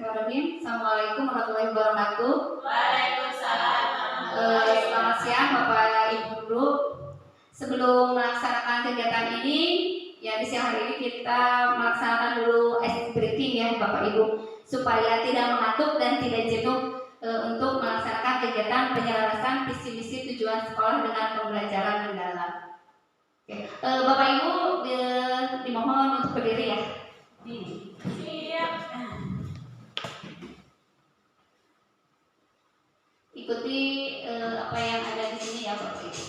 Bismillahirrahmanirrahim. Assalamualaikum warahmatullahi wabarakatuh. Waalaikumsalam. Selamat siang Bapak Ibu Guru. Sebelum melaksanakan kegiatan ini, ya di siang hari ini kita melaksanakan dulu ice breaking ya Bapak Ibu, supaya tidak mengantuk dan tidak jenuh untuk melaksanakan kegiatan penyelarasan visi misi tujuan sekolah dengan pembelajaran mendalam. Oke. Bapak Ibu dimohon untuk berdiri ya. Siap. Ikuti apa yang ada di sini ya Bapak Ibu.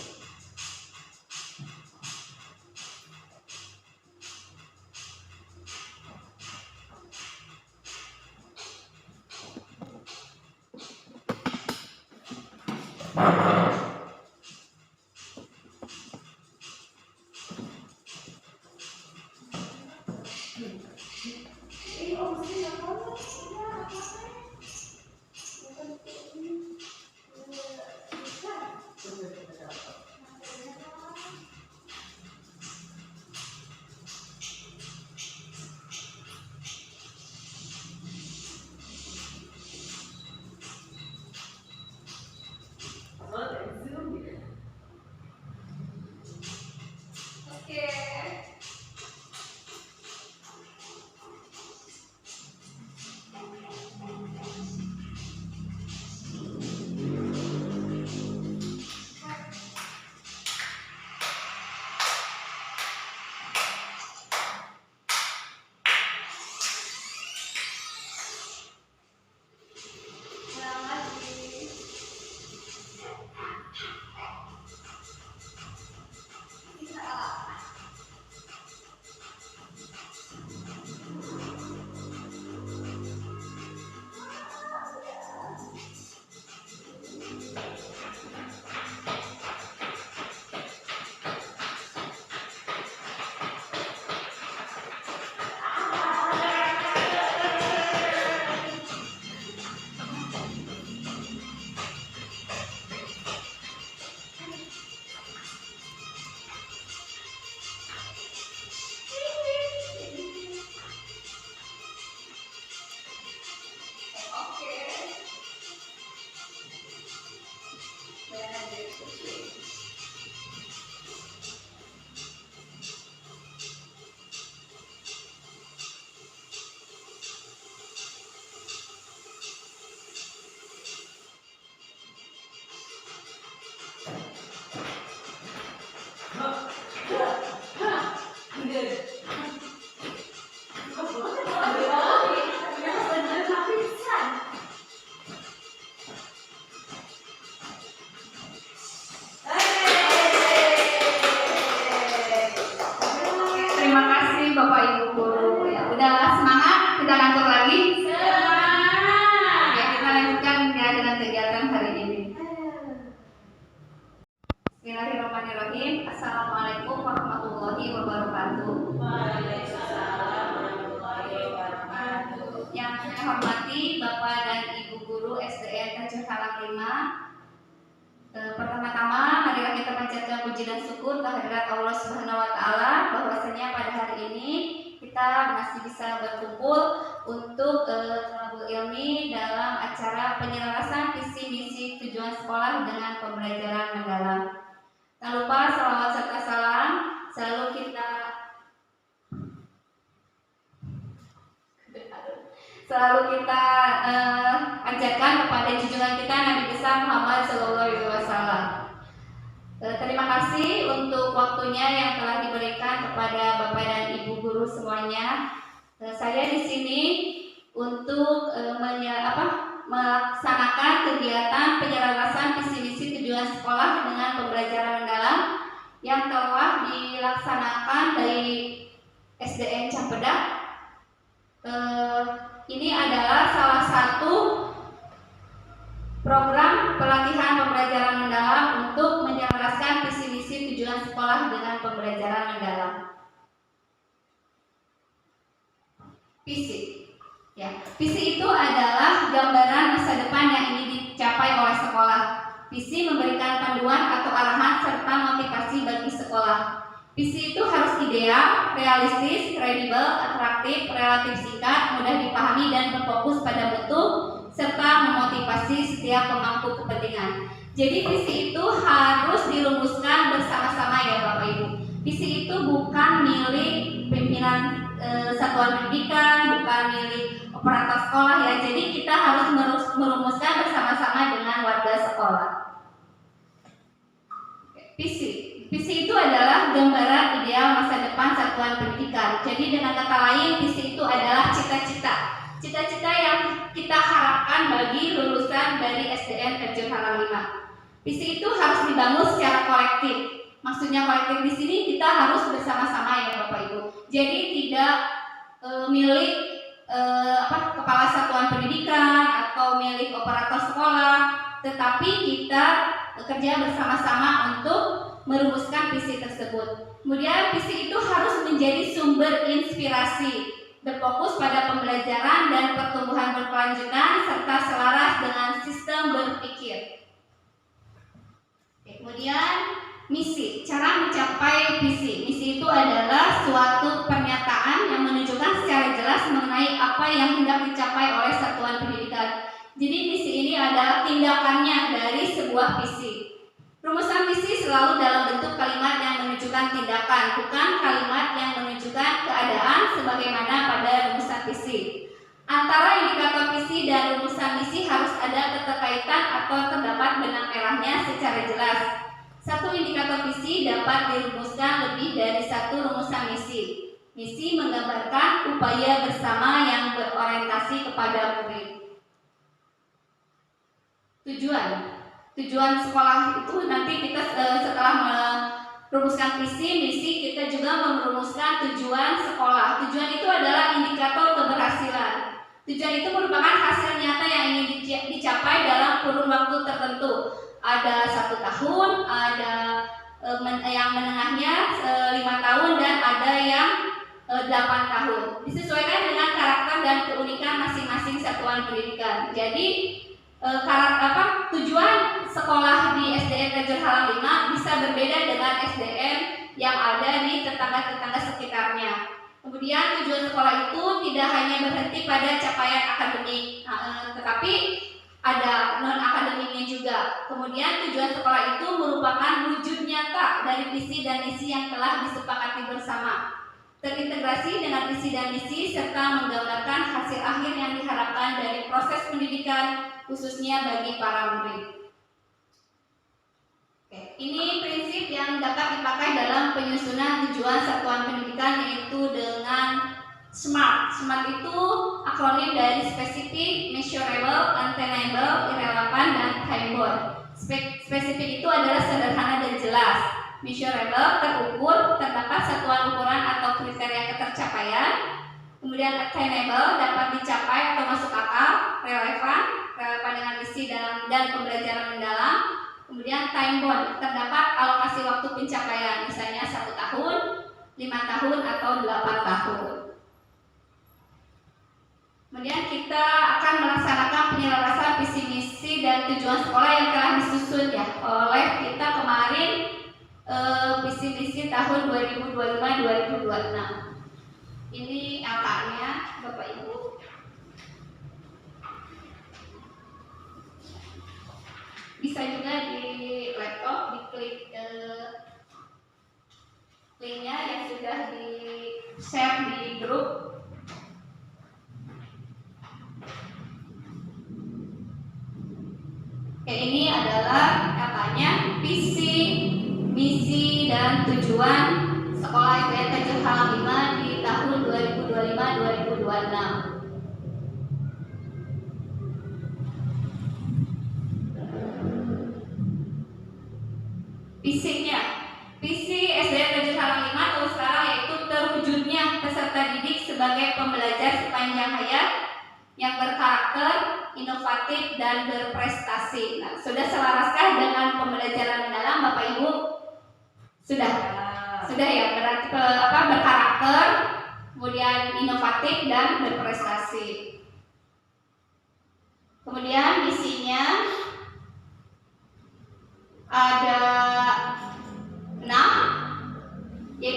Bismillahirrahmanirrahim. Assalamualaikum warahmatullahi wabarakatuh. Waalaikumsalam warahmatullahi wabarakatuh. Yang saya hormati Bapak dan Ibu Guru SDN Tanjung Karang 5. Pertama-tama marilah kita panjatkan puji dan syukur kehadirat Allah Subhanahu wa taala bahwasanya pada hari ini kita masih bisa berkumpul untuk talabul ilmi dalam acara penyelarasan visi misi tujuan sekolah dengan pembelajaran mendalam. Tak lupa salawat serta salam selalu kita panjatkan kepada junjungan kita Nabi besar Muhammad SAW. Terima kasih untuk waktunya yang telah diberikan kepada Bapak dan Ibu Guru semuanya. Saya di sini untuk melaksanakan kegiatan penyelarasan visi misi tujuan sekolah dengan pembelajaran mendalam yang telah dilaksanakan dari SDN Campedak. Ini adalah salah satu program pelatihan pembelajaran mendalam untuk menyelaraskan visi misi tujuan sekolah dengan pembelajaran mendalam. Visi. Ya, visi itu adalah gambaran masa depan yang ingin dicapai oleh sekolah. Visi memberikan panduan atau arahan serta motivasi bagi sekolah. Visi itu harus ideal, realistis, kredibel, atraktif, relatif singkat, mudah dipahami dan berfokus pada mutu serta memotivasi setiap pemangku kepentingan. Jadi visi itu harus dirumuskan bersama-sama ya Bapak Ibu. Visi itu bukan milik pimpinan satuan pendidikan, bukan milik operator sekolah ya. Jadi kita harus merumuskan bersama-sama dengan warga sekolah. Visi itu adalah gambaran ideal masa depan satuan pendidikan. Jadi dengan kata lain, visi itu adalah cita-cita. Cita-cita yang kita harapkan bagi lulusan dari SDN Terjun Halang 5. Visi itu harus dibangun secara kolektif. Maksudnya kolektif di sini kita harus bersama-sama ya Bapak Ibu. Jadi tidak milik kepala satuan pendidikan atau milik operator sekolah, tetapi kita bekerja bersama-sama untuk merumuskan visi tersebut. Kemudian visi itu harus menjadi sumber inspirasi, berfokus pada pembelajaran dan pertumbuhan berkelanjutan serta selaras dengan sistem berpikir. Kemudian misi, cara mencapai visi. Misi itu adalah suatu pernyataan yang menunjukkan secara jelas mengenai apa yang hendak dicapai oleh satuan pendidikan. Jadi misi ini adalah tindakannya dari sebuah visi. Rumusan visi selalu dalam bentuk kalimat yang menunjukkan tindakan, bukan kalimat yang menunjukkan keadaan sebagaimana pada rumusan visi. Antara indikator visi dan rumusan misi harus ada keterkaitan atau terdapat benang merahnya secara jelas. Satu indikator visi dapat dirumuskan lebih dari satu rumusan misi. Misi menggambarkan upaya bersama yang berorientasi kepada murid. Tujuan sekolah itu nanti kita setelah merumuskan visi, misi, kita juga merumuskan tujuan sekolah. Tujuan itu adalah indikator keberhasilan. Tujuan itu merupakan hasil nyata yang ingin dicapai dalam kurun waktu tertentu. Ada 1 tahun, ada yang menengahnya 5 tahun, dan ada yang 8 tahun. Disesuaikan dengan karakter dan keunikan masing-masing satuan pendidikan. Jadi tujuan sekolah di SDN Terjun Halang 5 bisa berbeda dengan SDN yang ada di tetangga-tetangga sekitarnya. Kemudian tujuan sekolah itu tidak hanya berhenti pada capaian akademik, tetapi ada non-akademiknya juga. Kemudian tujuan sekolah itu merupakan wujud nyata dari visi dan misi yang telah disepakati bersama, terintegrasi dengan visi dan misi, serta menggambarkan hasil akhir yang diharapkan dari proses pendidikan, khususnya bagi para murid. Ini prinsip yang dapat dipakai dalam penyusunan tujuan satuan pendidikan, yaitu dengan SMART. SMART itu akronim dari spesifik, measurable, attainable, irrelevant, dan time-bound. Spesifik itu adalah sederhana dan jelas. Measurable, terukur, terdapat satuan ukuran atau kriteria ketercapaian. Kemudian attainable, dapat dicapai atau masuk akal. Relevan dengan misi dan pembelajaran mendalam. Kemudian time bound, terdapat alokasi waktu pencapaian, misalnya 1 tahun, 5 tahun, atau 8 tahun. Kemudian kita akan melaksanakan penyelarasan visi misi dan tujuan sekolah yang telah disusun ya oleh kita kemarin, visi misi tahun 2025-2026. Ini angkanya Bapak Ibu. Bisa juga di laptop diklik linknya yang sudah di share di grup. Ini adalah katanya visi, misi, dan tujuan sekolah SDN Terjun Halang 5 di tahun 2025-2026. Visinya, visi SDN Terjun Halang 5 tahun sekarang yaitu terwujudnya peserta didik sebagai pembelajar sepanjang hayat yang berkarakter, inovatif, dan berprestasi. Nah, sudah selaraskah dengan pembelajaran mendalam Bapak Ibu? Sudah ya, berarti berkarakter, kemudian inovatif dan berprestasi. Kemudian misinya ada 6, yaitu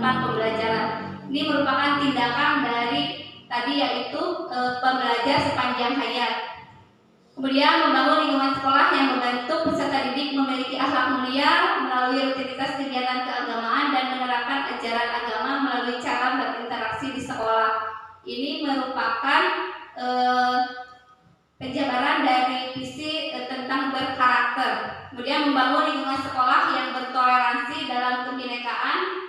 tentang pembelajaran. Ini merupakan tindakan dari tadi yaitu pembelajar sepanjang hayat. Kemudian membangun lingkungan sekolah yang membantu peserta didik memiliki akhlak mulia melalui rutinitas kegiatan keagamaan dan menerapkan ajaran agama melalui cara berinteraksi di sekolah. Ini merupakan penjabaran dari visi tentang berkarakter. Kemudian membangun lingkungan sekolah yang bertoleransi dalam kebinekaan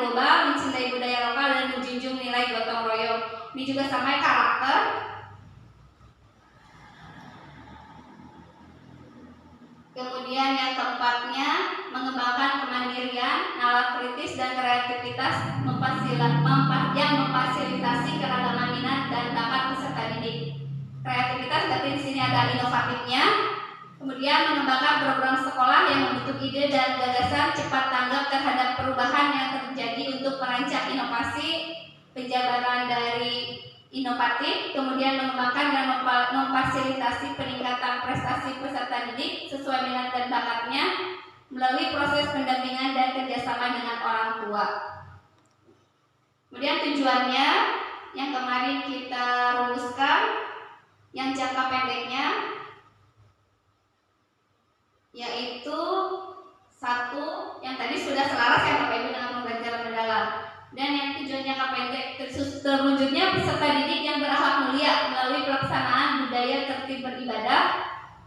global, mencintai budaya lokal dan menjunjung nilai gotong royong. Ini juga sama karakter. Kemudian yang keempatnya mengembangkan kemandirian, nalar kritis dan kreativitas yang memfasilitasi keragaman minat dan bakat peserta didik. Kreativitas berarti di sini ada inovatifnya. Kemudian mengembangkan program sekolah yang membentuk ide dan gagasan cepat tanggap terhadap perubahan yang terjadi untuk merancang inovasi, penjabaran dari inovatif, kemudian mengembangkan dan memfasilitasi peningkatan prestasi peserta didik sesuai minat dan bakatnya melalui proses pendampingan dan kerjasama dengan orang tua. Kemudian tujuannya yang kemarin kita rumuskan, yang jangka pendeknya yaitu satu, yang tadi sudah selaras ya Bapak Ibu dengan pembelajaran mendalam. Dan yang tujuan jangka pendek terwujudnya peserta didik yang berakhlak mulia melalui pelaksanaan budaya tertib beribadah,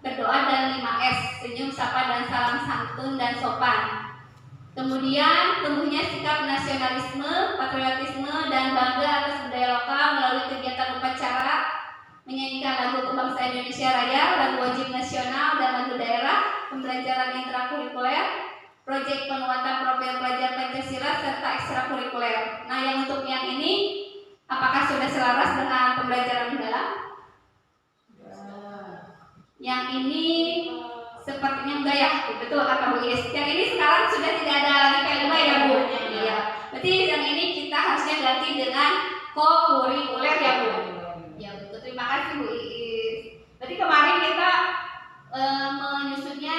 berdoa dan 5S, senyum, sapa dan salam santun dan sopan. Kemudian tumbuhnya sikap nasionalisme, patriotisme dan bangga atas budaya lokal melalui kegiatan upacara, menyanyikan lagu kebangsaan Indonesia Raya, lagu wajib nasional dan lagu daerah, pembelajaran intrakurikuler, proyek penguatan profil pelajar Pancasila serta ekstrakurikuler. Nah, yang untuk yang ini apakah sudah selaras dengan pembelajaran mendalam? Yang ini sepertinya enggak ya, betul kata Bu Is. Yang ini sekarang sudah tidak ada lagi P5 ya Bu? Iya. Berarti yang ini kita harusnya ganti dengan kokurikuler ya Bu? Ya betul, terima kasih Bu Is. Berarti kemarin kita menyusunnya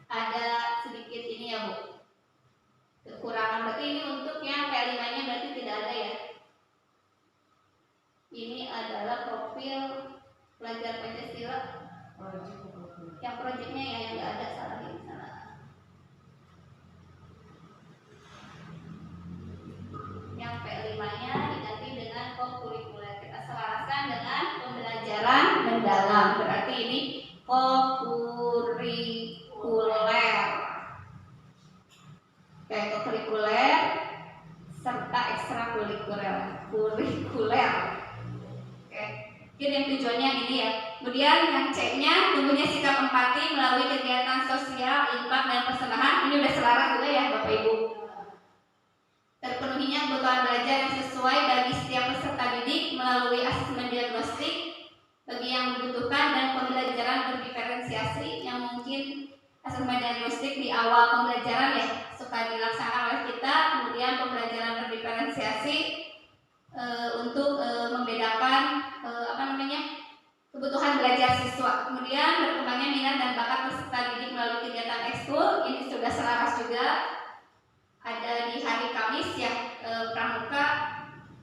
ada sedikit ini ya Bu, kekurangan. Berarti ini untuk yang P5 nya berarti tidak ada ya. Ini adalah profil pelajar Pancasila. Yang proyeknya ya yang nggak ada, salah ini salah. Yang P5 nya diganti dengan kokurikuler. Kita selaraskan dengan pembelajaran mendalam. Berarti ini kokurikuler. Kayak kokurikuler serta ekstrakurikuler. Kurikuler. Oke. Jadi yang tujuannya ini ya. Kemudian yang C-nya tumbuhnya sikap empati melalui kegiatan sosial, infak dan persembahan. Ini udah selaras juga ya Bapak Ibu. Terpenuhinya kebutuhan belajar yang sesuai bagi setiap peserta didik melalui asesmen diagnostik bagi yang membutuhkan dan pembelajaran berdiferensiasi yang mungkin asesmen diagnostik di awal pembelajaran ya suka dilaksanakan oleh kita. Kemudian pembelajaran berdiferensiasi untuk membedakan kebutuhan belajar siswa. Kemudian berkembangnya minat dan bakat peserta didik melalui kegiatan ekskul. Ini sudah selaras juga. Ada di hari Kamis ya, pramuka.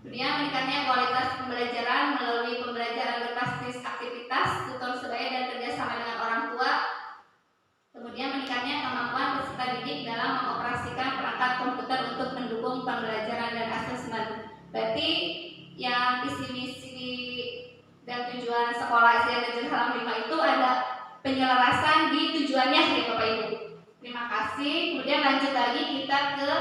Kemudian meningkatnya kualitas pembelajaran melalui pembelajaran berbasis aktivitas, tutor sebaya dan kerjasama dengan orang tua. Kemudian meningkatnya kemampuan peserta didik dalam mengoperasikan perangkat komputer untuk mendukung pembelajaran dan asesmen. Berarti yang visi misi dan tujuan sekolah SD Negeri Salam 5 itu ada penyelarasan di tujuannya ya Bapak Ibu. Terima kasih. Kemudian lanjut lagi kita ke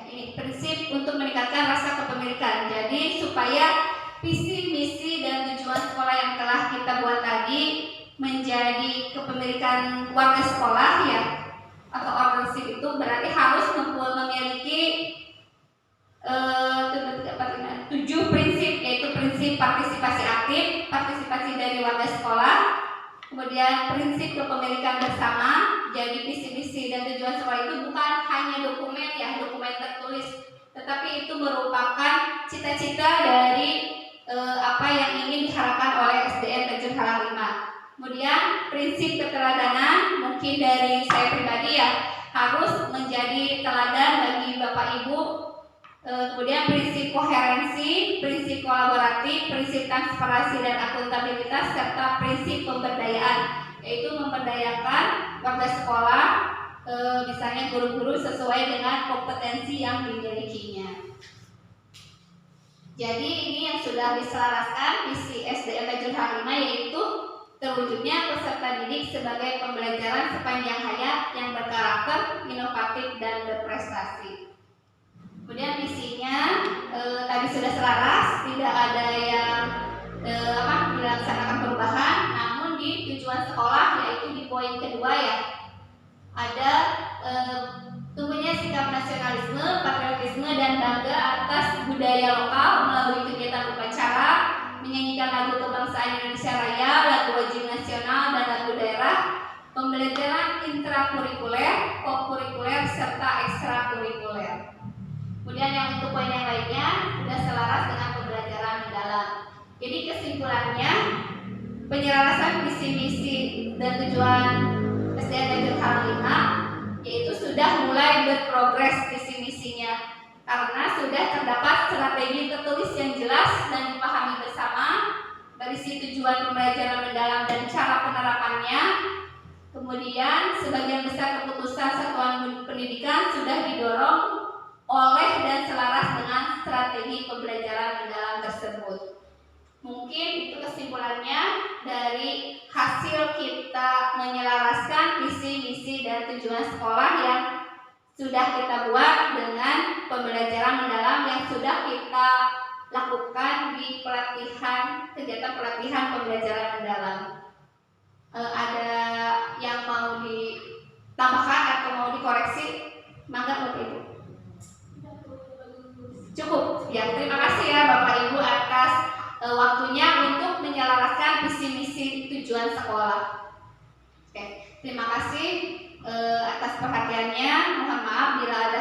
ini prinsip untuk meningkatkan rasa kepemilikan. Jadi supaya visi misi dan tujuan sekolah yang telah kita buat tadi menjadi kepemilikan warga sekolah ya atau ownership, itu berarti harus memiliki 7 prinsip, yaitu prinsip partisipasi aktif, partisipasi dari warga sekolah, kemudian prinsip kepemilikan bersama. Jadi visi misi dan tujuan sekolah itu bukan hanya dokumen ya, dokumen tertulis, tetapi itu merupakan cita-cita dari mungkin dari saya pribadi ya, harus menjadi teladan bagi Bapak Ibu. Kemudian prinsip koherensi, prinsip kolaboratif, prinsip transparansi dan akuntabilitas, serta prinsip pemberdayaan, yaitu memberdayakan warga sekolah, misalnya guru-guru sesuai dengan kompetensi yang dimilikinya. Jadi ini yang sudah diselaraskan misi SDN Tanjung Halima, yaitu terwujudnya peserta didik sebagai pembelajaran sepanjang hayat yang berkarakter, inovatif, dan berprestasi. Kemudian misinya tadi sudah selaras, tidak ada yang dilaksanakan perubahan, namun di tujuan sekolah, yaitu di poin kedua ya, ada tumbuhnya sikap nasionalisme, patriotisme, dan bangga atas budaya lokal melalui kegiatan upacara, menyanyikan lagu kebangsaan Indonesia Raya, lagu wajib nasional, dan lagu daerah, pembelajaran intrakurikuler, kokurikuler, serta ekstrakurikuler. Kemudian yang untuk poin yang lainnya sudah selaras dengan pembelajaran mendalam. Jadi kesimpulannya, penyelarasan visi-misi dan tujuan SDN Tanjung Halima yaitu sudah mulai berprogres visi-misinya, karena sudah terdapat strategi tertulis yang jelas dan dipahami bersama, berisi tujuan pembelajaran mendalam dan cara penerapannya. Kemudian sebagian besar keputusan satuan pendidikan sudah didorong oleh dan selaras dengan strategi pembelajaran mendalam tersebut. Mungkin itu kesimpulannya dari hasil kita menyelaraskan visi, misi, dan tujuan sekolah yang sudah kita buat dengan pembelajaran mendalam yang sudah kita lakukan di pelatihan, kegiatan pelatihan pembelajaran mendalam. Ada yang mau ditambahkan atau mau dikoreksi? Mangga Bapak Ibu. Cukup ya, terima kasih ya Bapak Ibu atas waktunya untuk menyelaraskan visi misi tujuan sekolah. Oke, terima kasih atas perhatiannya. Mohon maaf bila ada